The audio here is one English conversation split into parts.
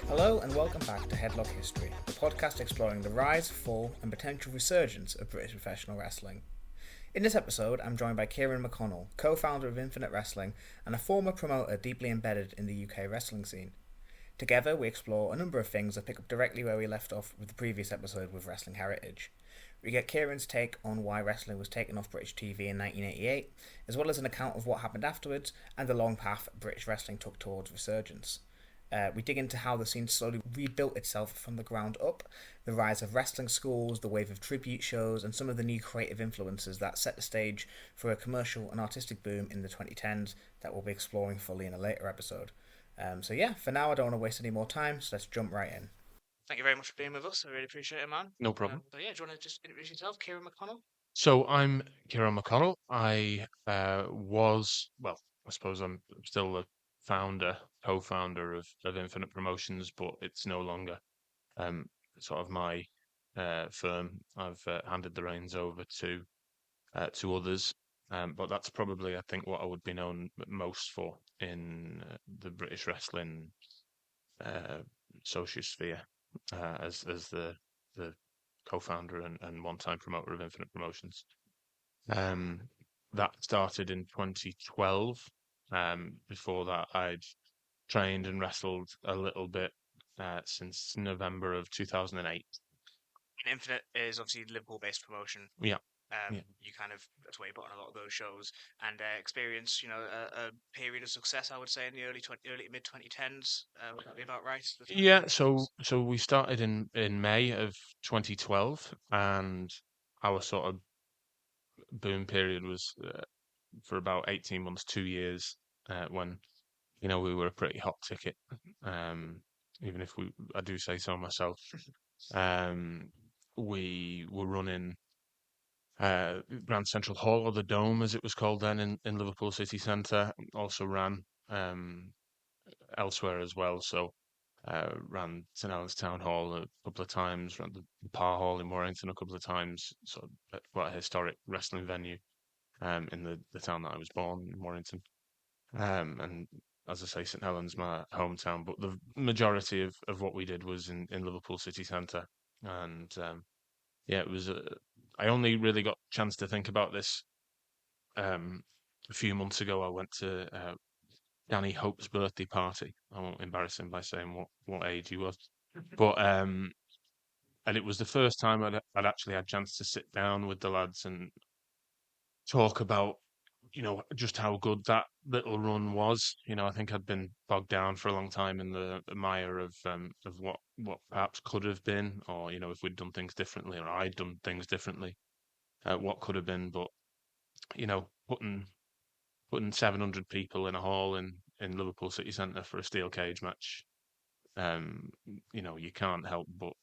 Hello and welcome back to Headlock History, the podcast exploring the rise, fall and potential resurgence of British professional wrestling. In this episode, I'm joined by Ciaran McConnell, co-founder of Infinite Wrestling and a former promoter deeply embedded in the UK wrestling scene. Together, we explore a number of things that pick up directly where we left off with the previous episode with Wrestling Heritage. We get Ciaran's take on why wrestling was taken off British TV in 1988, as well as an account of what happened afterwards and the long path British wrestling took towards resurgence. We dig into how the scene slowly rebuilt itself from the ground up, the rise of wrestling schools, the wave of tribute shows, and some of the new creative influences that set the stage for a commercial and artistic boom in the 2010s that we'll be exploring fully in a later episode. For now I don't want to waste any more time, so let's jump right in. Thank you very much for being with us. I really appreciate it, man. No problem. Do you want to just introduce yourself, Ciaran McConnell? So I'm Ciaran McConnell. I suppose I'm still the co-founder of Infinite Promotions, but it's no longer sort of my firm. I've handed the reins over to others. But that's probably, I think, what I would be known most for in the British wrestling sociosphere as the co-founder and one-time promoter of Infinite Promotions. That started in 2012. Before that, I'd trained and wrestled a little bit since November of 2008. Infinite is obviously a Liverpool-based promotion. Yeah. You kind of, that's where you put on a lot of those shows and experience, a period of success, I would say, in the early to mid 2010s. Would that be about right? Yeah. So we started in May of 2012, and our sort of boom period was for about 18 months, 2 years, when we were a pretty hot ticket. Even if I do say so myself. We were running Grand Central Hall, or the Dome as it was called then, in Liverpool City Centre. Also ran elsewhere as well. So ran St Helens Town Hall a couple of times, ran the Par Hall in Warrington a couple of times. So quite a historic wrestling venue in the town that I was born, in Warrington. And as I say, St Helens my hometown, but the majority of what we did was in Liverpool City Centre. And it was I only really got a chance to think about this a few months ago. I went to Danny Hope's birthday party. I won't embarrass him by saying what age he was, but and it was the first time I'd actually had a chance to sit down with the lads and talk about just how good that little run was. I think I'd been bogged down for a long time in the mire of what perhaps could have been, or if we'd done things differently, or I'd done things differently, what could have been. But putting 700 people in a hall in Liverpool City Centre for a steel cage match, you can't help but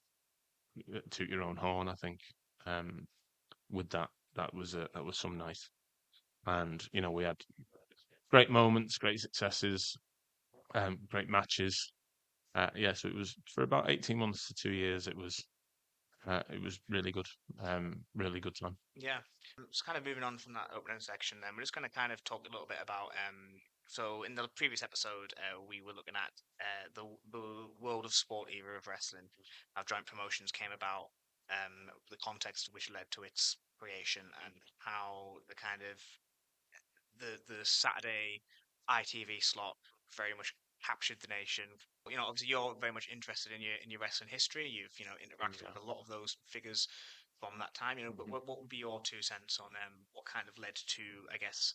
toot your own horn. I think with that was some night. And we had great moments, great successes, great matches. So it was for about 18 months to 2 years. It was really good, really good time. Yeah, it's kind of moving on from that opening section. Then we're just going to kind of talk a little bit about. So in the previous episode, we were looking at the world of sport era of wrestling, how joint promotions came about, the context which led to its creation, and how the kind of the Saturday ITV slot very much captured the nation. Obviously you're very much interested in your wrestling history. You've interacted with a lot of those figures from that time. But what would be your 2 cents on what kind of led to, I guess,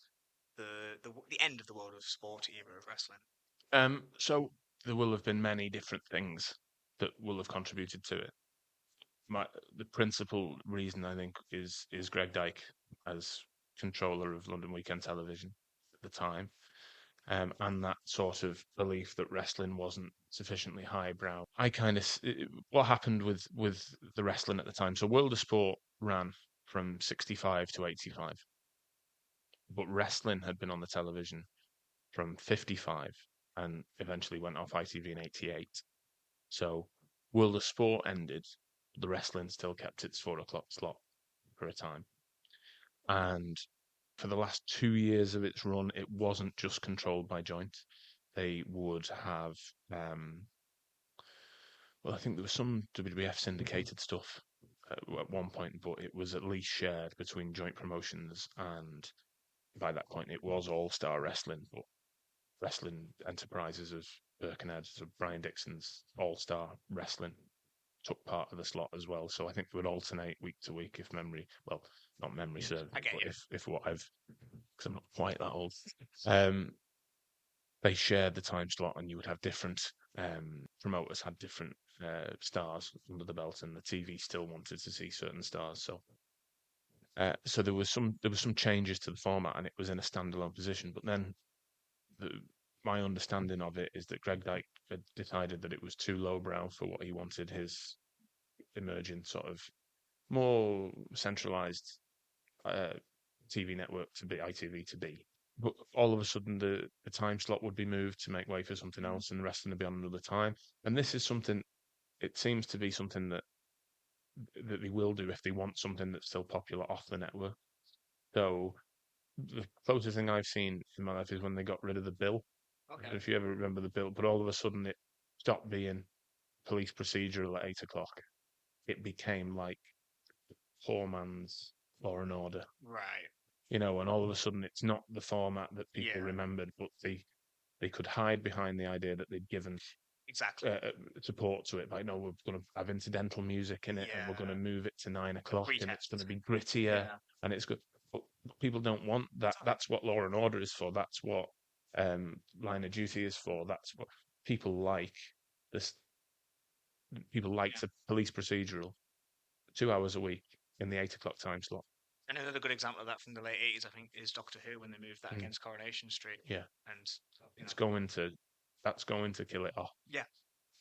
the end of the world of sport era of wrestling? So there will have been many different things that will have contributed to it. The principal reason, I think, is Greg Dyke as controller of London Weekend Television at the time, and that sort of belief that wrestling wasn't sufficiently highbrow. What happened with the wrestling at the time. So World of Sport ran from 65 to 85, but wrestling had been on the television from 55 and eventually went off ITV in 88. So World of Sport ended. The wrestling still kept its 4:00 slot for a time. And for the last 2 years of its run, it wasn't just controlled by Joint. They would have Well, I think there was some WWF syndicated stuff at one point, but it was at least shared between joint promotions, and by that point it was All Star Wrestling, but Wrestling Enterprises of Birkenhead, so Brian Dixon's All Star Wrestling took part of the slot as well. So I think it would alternate week to week if memory, well, not memory serves, I get but you. if what I've, because I'm not quite that old, um, they shared the time slot, and you would have different promoters had different stars under the belt, and the TV still wanted to see certain stars. So there was some changes to the format, and it was in a standalone position. But then my understanding of it is that Greg Dyke had decided that it was too lowbrow for what he wanted his emerging sort of more centralized TV network to be, ITV to be. But all of a sudden, the time slot would be moved to make way for something else, and the wrestling would be on another time. And this is something. It seems to be something that they will do if they want something that's still popular off the network. So the closest thing I've seen in my life is when they got rid of the bill. Okay. If you ever remember the bill, but all of a sudden it stopped being police procedural at 8 o'clock. It became like poor man's Law and Order. Right. And all of a sudden it's not the format that people remembered, but they could hide behind the idea that they'd given exactly support to it. Like, no, we're going to have incidental music in it, and we're going to move it to 9 o'clock, and it's going to be grittier, and it's good. But people don't want that. That's what Law and Order is for. That's what Line of Duty is for. That's what people like. This people like the police procedural, 2 hours a week in the 8 o'clock time slot. And another good example of that from the late 80s, I think, is Doctor Who when they moved that against Coronation Street. Yeah, and that's going to kill it off. Yeah,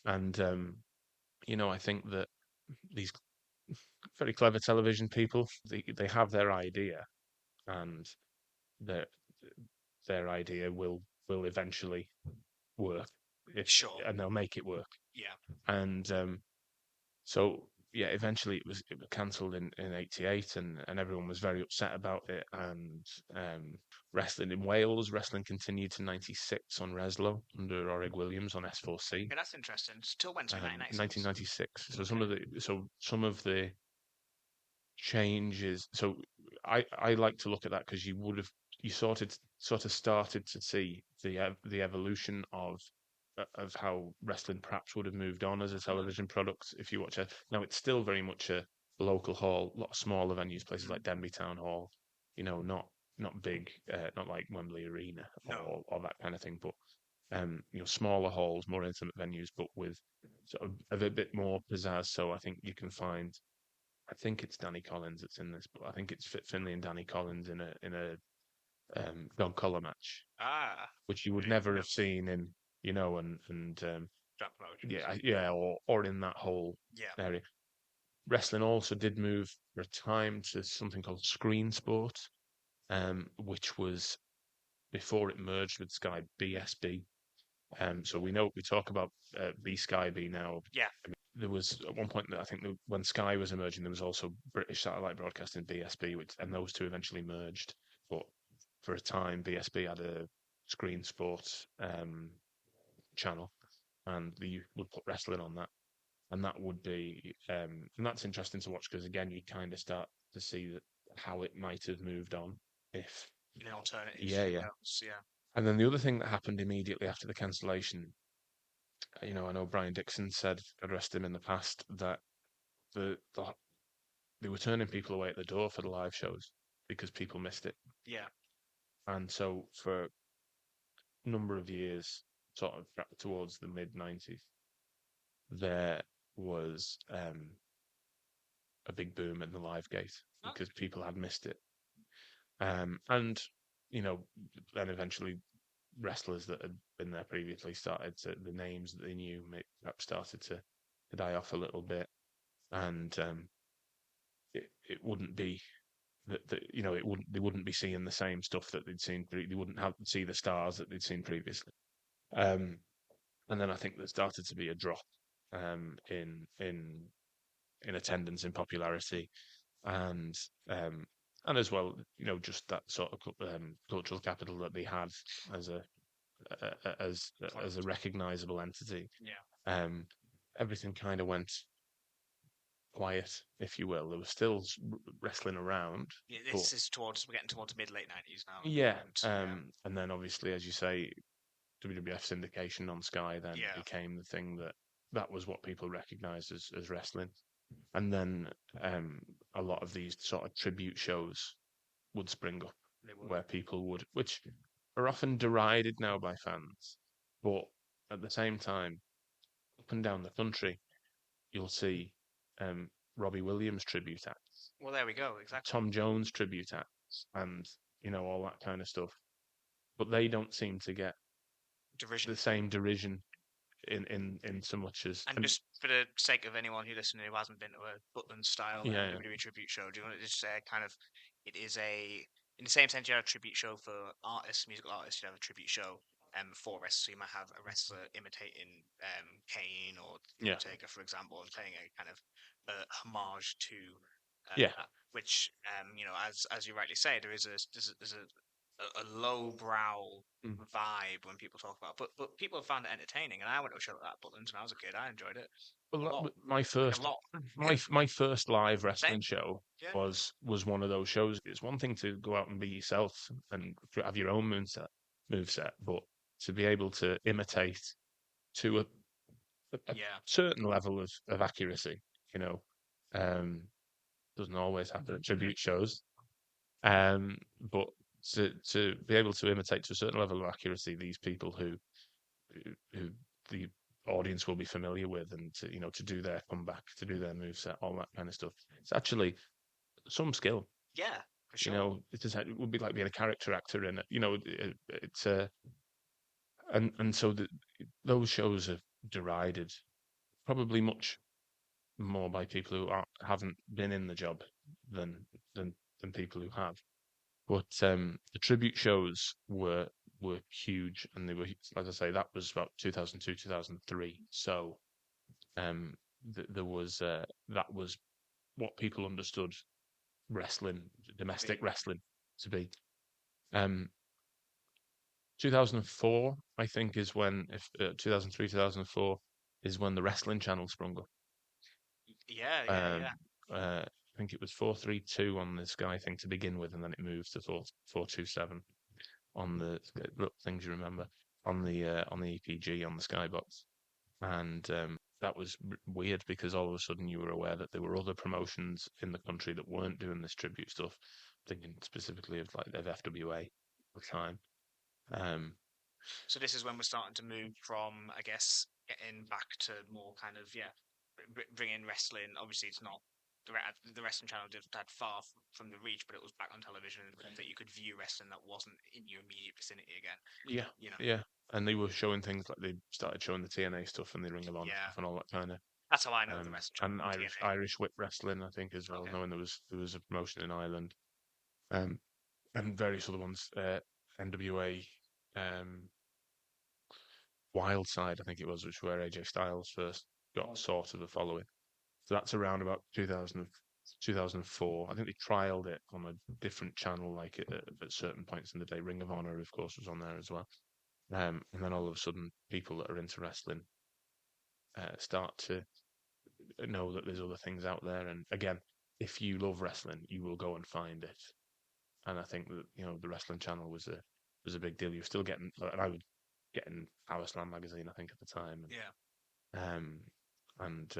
and I think that these very clever television people, they have their idea, and their idea will eventually work, and they'll make it work. Yeah, and so yeah, eventually it was cancelled in '88, and everyone was very upset about it. And wrestling in Wales, wrestling continued to '96 on Reslo under Orig Williams on S4C. Yeah, that's interesting. Still went to 1996. So some of the changes. So I like to look at that because you sort of started to see the evolution of how wrestling perhaps would have moved on as a television product if you watch it. Now it's still very much a local hall, a lot of smaller venues, places like Denby Town Hall, not big, not like Wembley Arena or that kind of thing, but smaller halls, more intimate venues, but with sort of a bit more pizzazz. So I think you can find, I think it's Danny Collins that's in this, but I think it's Fit Finlay and Danny Collins in a dog collar match, which you would never have seen in, or in that whole area. Wrestling also did move for a time to something called Screen Sport, which was before it merged with Sky BSB. So we talk about B Sky B now. Yeah. There was at one point that I think when Sky was emerging, there was also British Satellite Broadcasting BSB, and those two eventually merged. But for a time, BSB had a Screen Sports channel, and you would put wrestling on that, and that would be and that's interesting to watch because again, you kind of start to see how it might have moved on if in alternatives. Yeah. And then the other thing that happened immediately after the cancellation, I know Brian Dixon said, addressed him in the past, that they were turning people away at the door for the live shows because people missed it. Yeah. And so for a number of years, sort of towards the mid-90s, there was a big boom in the live gate because people had missed it. And, then eventually wrestlers that had been there previously the names that they knew perhaps started to die off a little bit. And it wouldn't be they wouldn't be seeing the same stuff that they'd seen. They wouldn't see the stars that they'd seen previously. And then I think there started to be a drop in attendance, in popularity, and as well, just that sort of cultural capital that they had as a recognizable entity. Yeah. everything kind of went quiet, if you will. There was still wrestling around. Yeah, this is we're getting towards mid-late 90s now. Yeah, and then obviously, as you say, WWF syndication on Sky then became the thing that was what people recognised as wrestling. And then a lot of these sort of tribute shows would spring up where people would, which are often derided now by fans, but at the same time, up and down the country, you'll see Robbie Williams tribute acts. Well, there we go, exactly. Tom Jones tribute acts, and all that kind of stuff. But they don't seem to get the same derision in so much as. And just for the sake of anyone who listening who hasn't been to a Butland style WWE tribute show, do you want to just say kind of it is in the same sense you have a tribute show for artists, musical artists, you have a tribute show for wrestlers. So you might have a wrestler imitating Kane or Taker, for example, and playing a kind of homage to which as you rightly say, there's a lowbrow vibe when people talk about it. But people have found it entertaining, and I went to a show like that Butland when I was a kid. I enjoyed it. Well, my first live wrestling show was one of those shows. It's one thing to go out and be yourself and have your own moveset, but to be able to imitate to a certain level of accuracy, doesn't always happen at tribute shows. But to be able to imitate to a certain level of accuracy these people who the audience will be familiar with, and to do their comeback, to do their moveset, all that kind of stuff, it's actually some skill. Yeah, for sure. It would be like being a character actor in it. It's and so those shows are derided probably much more by people who haven't been in the job than people who have. But the tribute shows were huge, and they were, as I say, that was about 2002, 2003. So there was that was what people understood wrestling, domestic wrestling, to be. 2004, I think, is when 2003, 2004 is when the Wrestling Channel sprung up. Yeah. I think it was 432 on the Sky thing to begin with, and then it moved to 427 on the things you remember on the EPG on the Skybox, and that was weird because all of a sudden you were aware that there were other promotions in the country that weren't doing this tribute stuff. Thinking specifically of FWA at the time. So this is when we're starting to move from, I guess, getting back to more kind of bringing wrestling. Obviously, it's not the Wrestling Channel had far from the reach, but it was back on television that you could view wrestling that wasn't in your immediate vicinity again. Yeah, and they were showing things like they started showing the TNA stuff and the Ring of Honor stuff and all that kind of. That's how I know the Wrestling Channel. And Irish Whip Wrestling, I think, as well. Okay. Knowing there was a promotion in Ireland, and various other ones. NWA, Wildside, I think it was, which where AJ Styles first got sort of a following. So that's around about 2004. I think they trialed it on a different channel, like at certain points in the day. Ring of Honor, of course, was on there as well. And then all of a sudden, people that are into wrestling start to know that there's other things out there. And again, if you love wrestling, you will go and find it. And I think that the Wrestling Channel was a big deal. You're still getting, and I was getting Power Slam magazine, I think, at the time. And,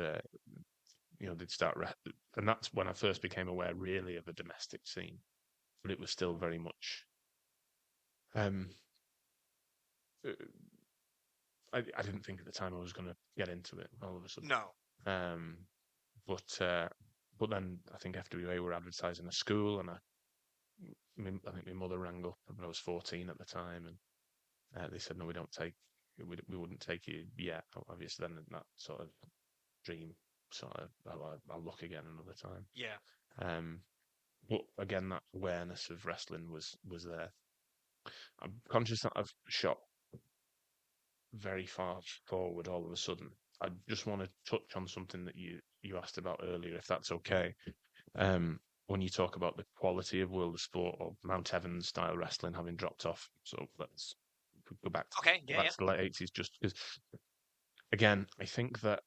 they'd start, and that's when I first became aware, really, of a domestic scene. But it was still very much. I didn't think at the time I was going to get into it all of a sudden. No. But then I think FWA were advertising a school, and I think my mother rang up when I was 14 at the time, and they said, "No, we wouldn't take you yet." Obviously, then that sort of dream, I'll look again another time. Yeah. But again, that awareness of wrestling was there. I'm conscious that I've shot very far forward all of a sudden. I just want to touch on something that you asked about earlier, if that's okay. When you talk about the quality of World of Sport or Mount Evans style wrestling having dropped off, so let's go back to the late 80s, just because, again, I think that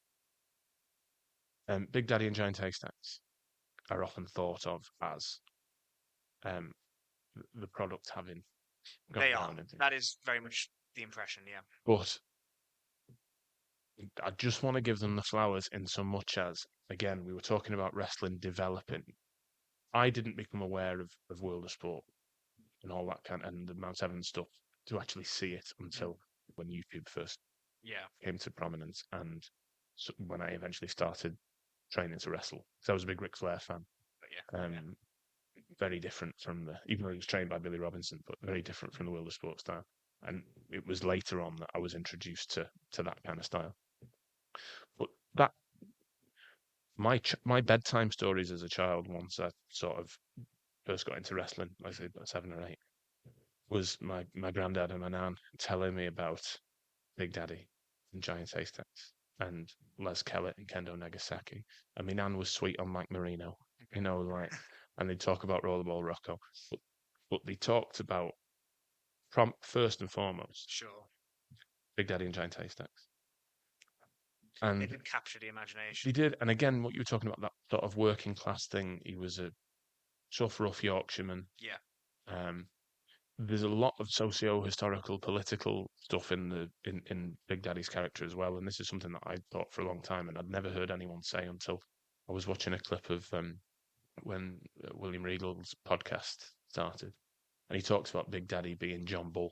Big Daddy and Giant Haystacks are often thought of as um, the product having gone They are. down. That is very much the impression, yeah. But I just want to give them the flowers in so much as, again, we were talking about wrestling developing. I didn't become aware of World of Sport and all that and the Mount Evans stuff to actually see it until when YouTube first came to prominence, and so when I eventually started training to wrestle. So I was a big Ric Flair fan. Very different from even though he was trained by Billy Robinson, but very different from the World of Sport style. And it was later on that I was introduced to that kind of style. But that my bedtime stories as a child, once I sort of first got into wrestling, like I say about 7 or 8, was my granddad and my nan telling me about Big Daddy and Giant Haystacks and Les Kellett and Kendo Nagasaki. And my nan was sweet on Mike Marino, like, and they'd talk about Rollerball Rocco. But they talked about, first and foremost, Big Daddy and Giant Haystacks. And they did capture the imagination. They did. And again, what you were talking about, that sort of working class thing, he was a tough, rough Yorkshireman. Yeah. There's a lot of socio-historical, political stuff in Big Daddy's character as well, and this is something that I thought for a long time, and I'd never heard anyone say until I was watching a clip of when William Regal's podcast started, and he talks about Big Daddy being John Bull,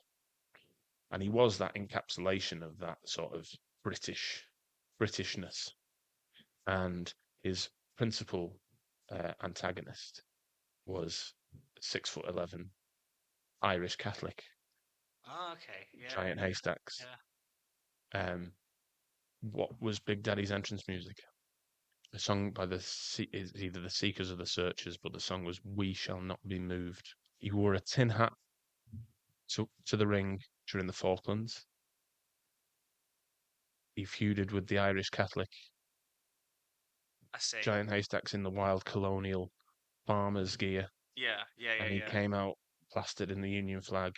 and he was that encapsulation of that sort of Britishness, and his principal antagonist was 6'11" Irish Catholic. Oh, okay. Yeah. Giant Haystacks. Yeah. What was Big Daddy's entrance music? A song by is either the Seekers or the Searchers, but the song was "We Shall Not Be Moved." He wore a tin hat to the ring during the Falklands. He feuded with the Irish Catholic. I see. Giant Haystacks in the wild colonial farmers' gear. Yeah. And he came out plastered in the Union flag.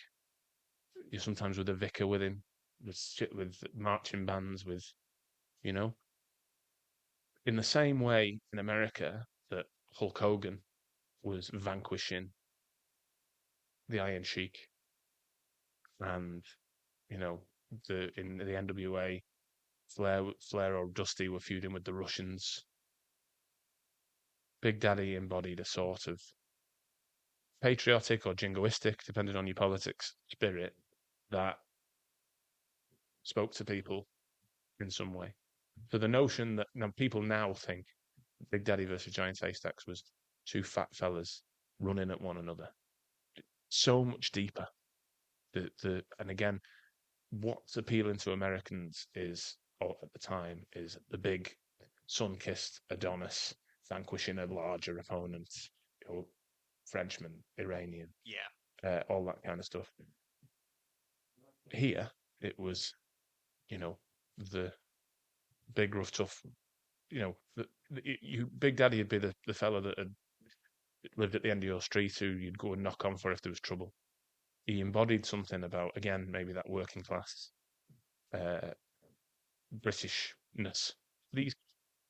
Sometimes with a vicar with him, with marching bands, with, in the same way in America that Hulk Hogan was vanquishing the Iron Sheik, and in the NWA, Flair or Dusty were feuding with the Russians. Big Daddy embodied a sort of patriotic or jingoistic, depending on your politics, spirit that spoke to people in some way. So the notion that people now think Big Daddy versus Giant Haystacks was two fat fellas running at one another, so much deeper. And again, what's appealing to Americans is, or at the time, is the big sun-kissed Adonis vanquishing a larger opponent, Frenchman, Iranian, all that kind of stuff. Here, it was, the big, rough, tough, Big Daddy would be the fella that had lived at the end of your street who you'd go and knock on for if there was trouble. He embodied something about, again, maybe that working class Britishness. These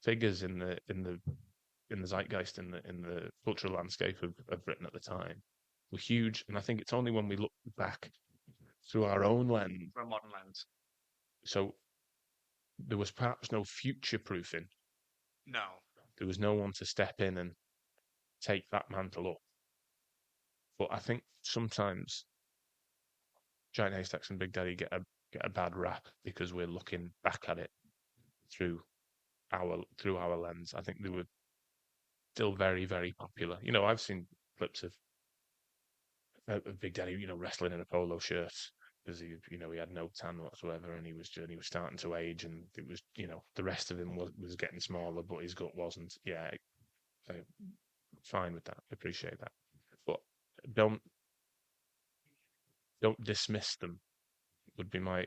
figures in the zeitgeist, in the cultural landscape of Britain at the time, were huge, and I think it's only when we look back through our own lens, from a modern lens. So there was perhaps no future proofing. No. There was no one to step in and take that mantle up. But I think sometimes Giant Haystacks and Big Daddy get a bad rap because we're looking back at it through our lens. I think they were still very, very popular. I've seen clips of Big Daddy, wrestling in a polo shirt because he had no tan whatsoever, and he was starting to age, and it was, the rest of him was getting smaller, but his gut wasn't. Yeah, fine with that. Appreciate that, but don't dismiss them. Would be my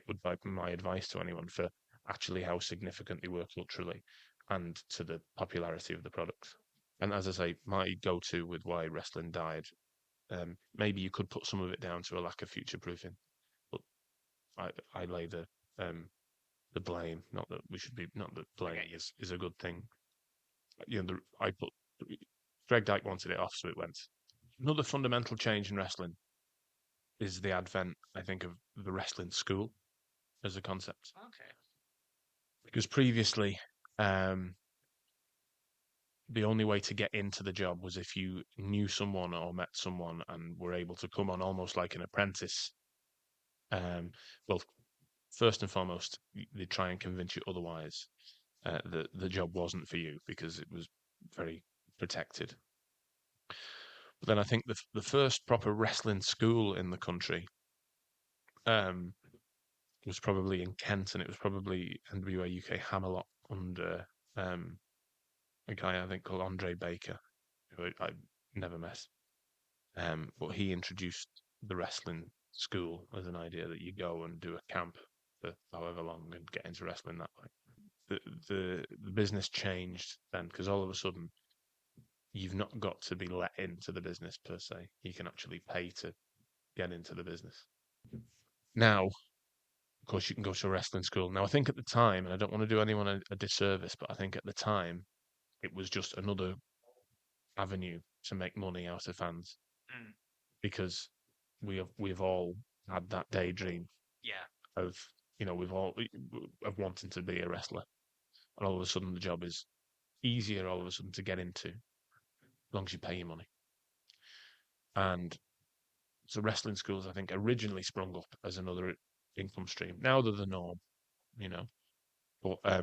advice to anyone for actually how significant they were culturally and to the popularity of the products. And as I say, my go-to with why wrestling died, maybe you could put some of it down to a lack of future proofing, but I lay the blame. Not that blame is a good thing. I put Greg Dyke wanted it off, so it went. Another fundamental change in wrestling is the advent, I think, of the wrestling school as a concept. Okay. Because previously, the only way to get into the job was if you knew someone or met someone and were able to come on almost like an apprentice. Well, first and foremost, they try and convince you otherwise that the job wasn't for you because it was very protected. But then I think the first proper wrestling school in the country was probably in Kent, and it was probably NWA UK Hammerlock under a guy I think called Andre Baker, who I never met. But he introduced the wrestling school as an idea that you go and do a camp for however long and get into wrestling that way. The business changed then because all of a sudden you've not got to be let into the business per se. You can actually pay to get into the business. Now, of course, you can go to a wrestling school. Now, I think at the time, and I don't want to do anyone a disservice, but I think at the time it was just another avenue to make money out of fans because we've all had that daydream of we've all of wanting to be a wrestler, and all of a sudden the job is easier all of a sudden to get into as long as you pay your money. And so wrestling schools, I think, originally sprung up as another income stream. Now they're the norm, but I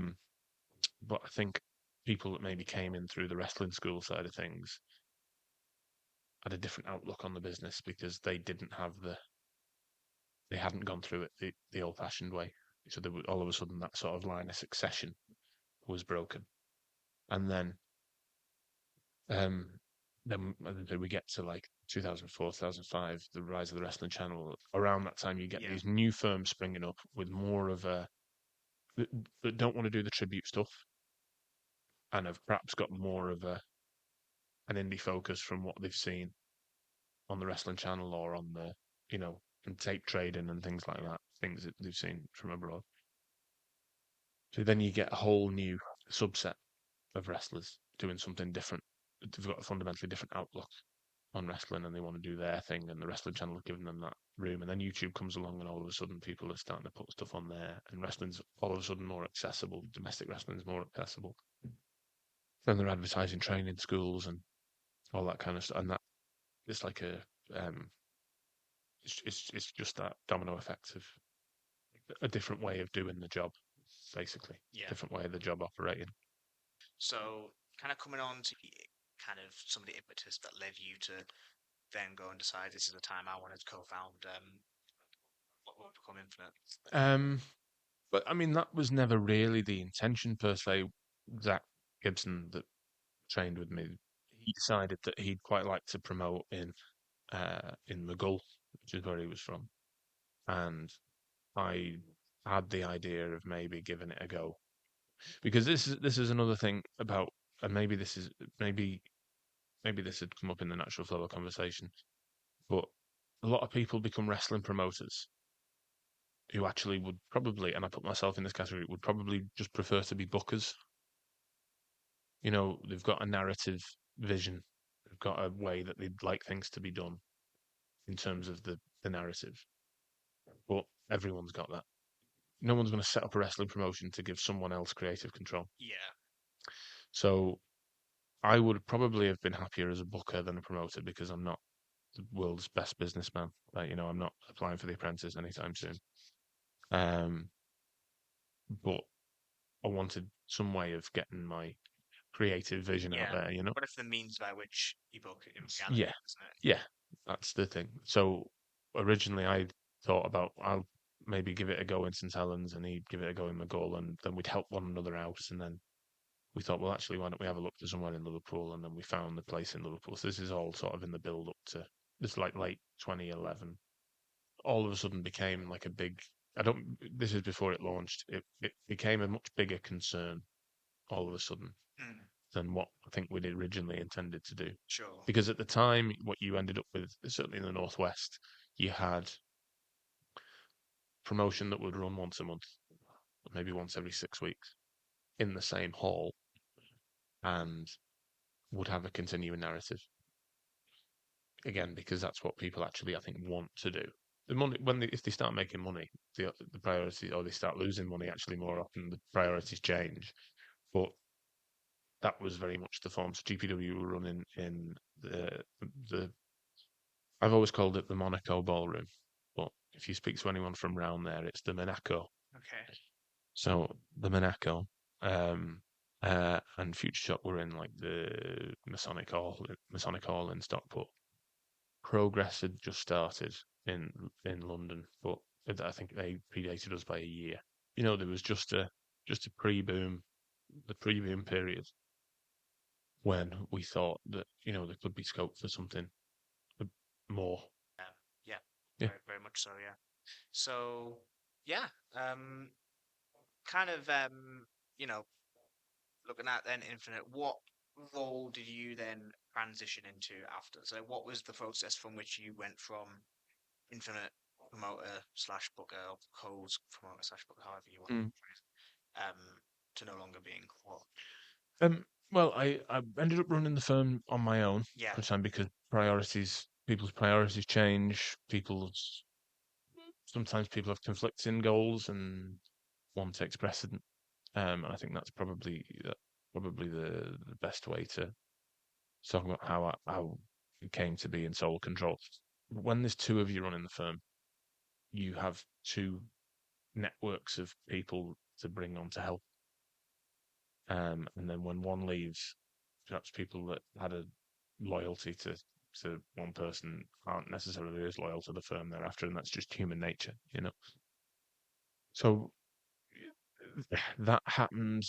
think people that maybe came in through the wrestling school side of things had a different outlook on the business because they hadn't gone through it the old-fashioned way. So there was, all of a sudden that sort of line of succession was broken, and then we get to like 2004, 2005, the rise of the wrestling channel. Around that time, you get these new firms springing up with more of a that don't want to do the tribute stuff, and have perhaps got more of an indie focus from what they've seen on the wrestling channel or on the and tape trading and things like that, things that they've seen from abroad. So then you get a whole new subset of wrestlers doing something different. They've got a fundamentally different outlook on wrestling and they want to do their thing, and the wrestling channel is giving them that room. And then YouTube comes along and all of a sudden people are starting to put stuff on there, and wrestling's all of a sudden more accessible. Domestic wrestling's more accessible. Then they're advertising training schools and all that kind of stuff. And that it's like it's just that domino effect of a different way of doing the job, basically. Different way of the job operating. So, kind of coming on to kind of some of the impetus that led you to then go and decide this is the time I wanted to co-found what would become Infinite. But I mean, that was never really the intention per se. Zach Gibson, that trained with me, he decided that he'd quite like to promote in Mughal, which is where he was from, and I had the idea of maybe giving it a go, because this is another thing about, and maybe this had come up in the natural flow of conversation, but a lot of people become wrestling promoters who actually would probably, and I put myself in this category, would probably just prefer to be bookers. They've got a narrative vision, they've got a way that they'd like things to be done in terms of the narrative, but everyone's got that. No one's going to set up a wrestling promotion to give someone else creative control. So I would probably have been happier as a booker than a promoter, because I'm not the world's best businessman. I'm not applying for The Apprentice anytime soon. But I wanted some way of getting my creative vision out there, What if the means by which you book it in reality, isn't it? Yeah, that's the thing. So originally I thought about, I'll maybe give it a go in St Helens and he'd give it a go in Mughal, and then we'd help one another out. And then we thought, well, actually, why don't we have a look for somewhere in Liverpool? And then we found the place in Liverpool. So this is all sort of in the build up to this, like late 2011. All of a sudden became like a big, this is before it launched. It became a much bigger concern all of a sudden than what I think we'd originally intended to do. Sure. Because at the time, what you ended up with, certainly in the Northwest, you had promotion that would run once a month, maybe once every 6 weeks, in the same hall. and would have a continuing narrative. Again, because that's what people actually, I think, want to do. The money, if they start making money, the priority, or they start losing money, actually more often the priorities change. But that was very much the form. So GPW were running in the I've always called it the Monaco Ballroom, but if you speak to anyone from round there, it's the Monaco. Okay. So the Monaco, and Future Shock were in like the Masonic Hall in Stockport. Progress had just started in London, but I think they predated us by a year. There was just a pre-boom, the pre-boom period when we thought that there could be scope for something more. Yeah, Yeah. very, very much so. Yeah. So yeah, kind of looking at then Infinite, what role did you then transition into after? So what was the process from which you went from Infinite promoter slash booker, or codes promoter slash booker, however you want to phrase it, to no longer being what? Well, I ended up running the firm on my own Yeah. for a time because people's priorities change. Sometimes people have conflicting goals and one takes precedent. And I think that's probably the best way to talk about how it came to be in sole control. When there's two of you running the firm, you have two networks of people to bring on to help. And then when one leaves, perhaps people that had a loyalty to one person aren't necessarily as loyal to the firm thereafter, and that's just human nature. So that happened.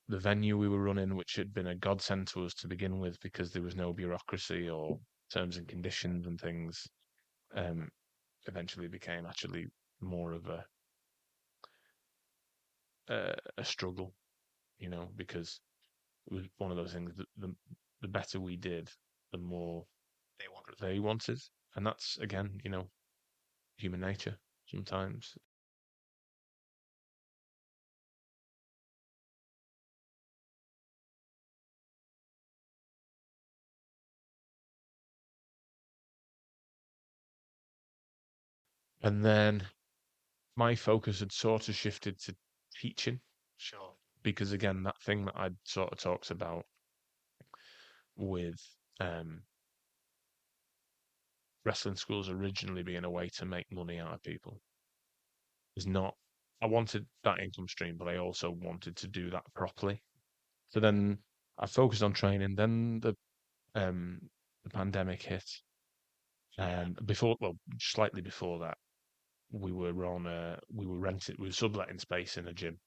The venue we were running, which had been a godsend to us to begin with, because there was no bureaucracy or terms and conditions and things, eventually became actually more of a struggle, because it was one of those things that the better we did, the more they wanted. And that's, again, human nature sometimes. And then my focus had sort of shifted to teaching. Sure. Because, again, that thing that I'd sort of talked about with wrestling schools originally being a way to make money out of people is not. I wanted that income stream, but I also wanted to do that properly. So then I focused on training. Then the pandemic hit. Slightly before that, we were subletting space in a gym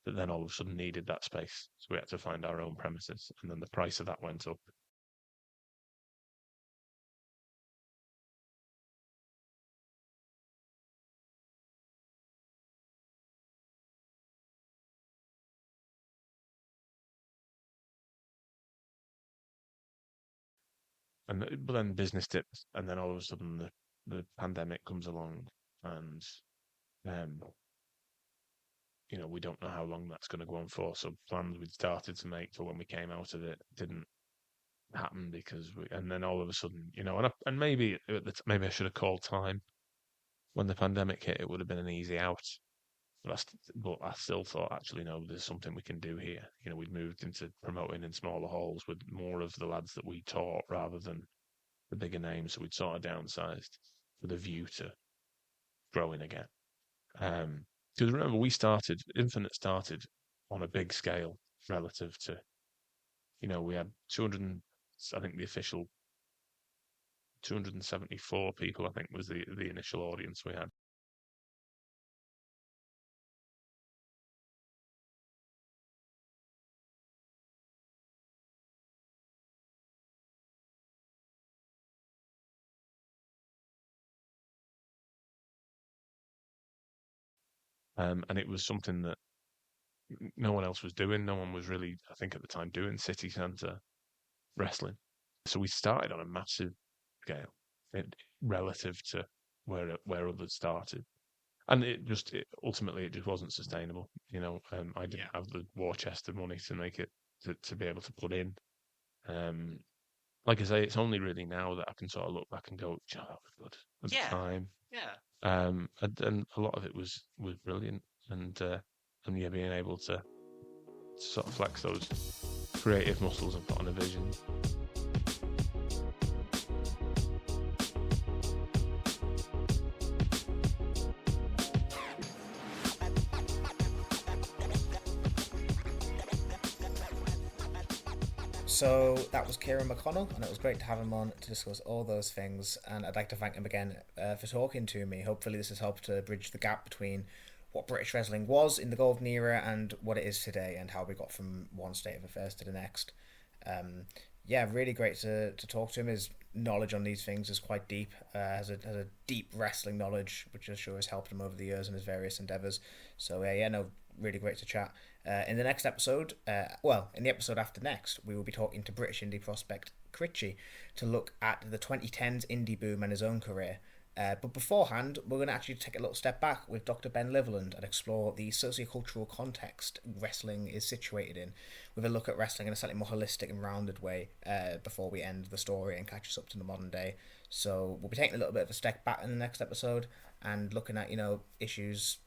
that then all of a sudden needed that space. So we had to find our own premises, and then the price of that went up. But then business dips, and then all of a sudden the pandemic comes along, and we don't know how long that's going to go on for. So plans we'd started to make for when we came out of it didn't happen and then all of a sudden, and maybe maybe I should have called time when the pandemic hit. It would have been an easy out. But I still thought, actually, no, there's something we can do here. We'd moved into promoting in smaller halls with more of the lads that we taught rather than the bigger names. So we'd sort of downsized with a view to growing again. Because remember, Infinite started on a big scale relative to, we had 200, I think the official 274 people, I think was the initial audience we had. And it was something that no one else was doing. No one was really, I think at the time, doing city centre wrestling. So we started on a massive scale relative to where others started. And ultimately it just wasn't sustainable. I didn't have the war chest of money to make it to be able to put in. Like I say, it's only really now that I can sort of look back and go, "Do you know, that was good at the time." And a lot of it was brilliant, and yeah, being able to sort of flex those creative muscles I've got on a vision. So that was Ciaran McConnell, and it was great to have him on to discuss all those things. And I'd like to thank him again for talking to me. Hopefully, this has helped to bridge the gap between what British wrestling was in the golden era and what it is today, and how we got from one state of affairs to the next. Yeah, really great to talk to him. His knowledge on these things is quite deep. Has a deep wrestling knowledge, which I'm sure has helped him over the years in his various endeavours. So yeah, no, really great to chat. In the next episode, in the episode after next, we will be talking to British indie prospect Critchy to look at the 2010s indie boom and his own career. But beforehand, we're going to actually take a little step back with Dr. Ben Liverland and explore the sociocultural context wrestling is situated in, with a look at wrestling in a slightly more holistic and rounded way before we end the story and catch us up to the modern day. So we'll be taking a little bit of a step back in the next episode and looking at, issues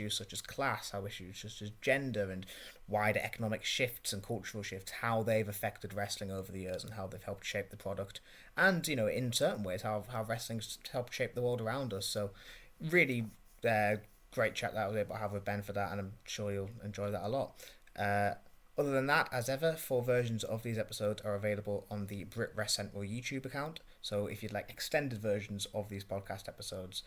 such as class, how issues such as gender and wider economic shifts and cultural shifts, how they've affected wrestling over the years and how they've helped shape the product. And, in certain ways, how wrestling's helped shape the world around us. So really great chat that I was able to have with Ben for that, and I'm sure you'll enjoy that a lot. Other than that, as ever, full versions of these episodes are available on the BritWres Central YouTube account. So if you'd like extended versions of these podcast episodes,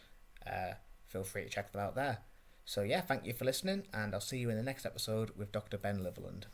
feel free to check them out there. So yeah, thank you for listening, and I'll see you in the next episode with Dr. Ben Liverland.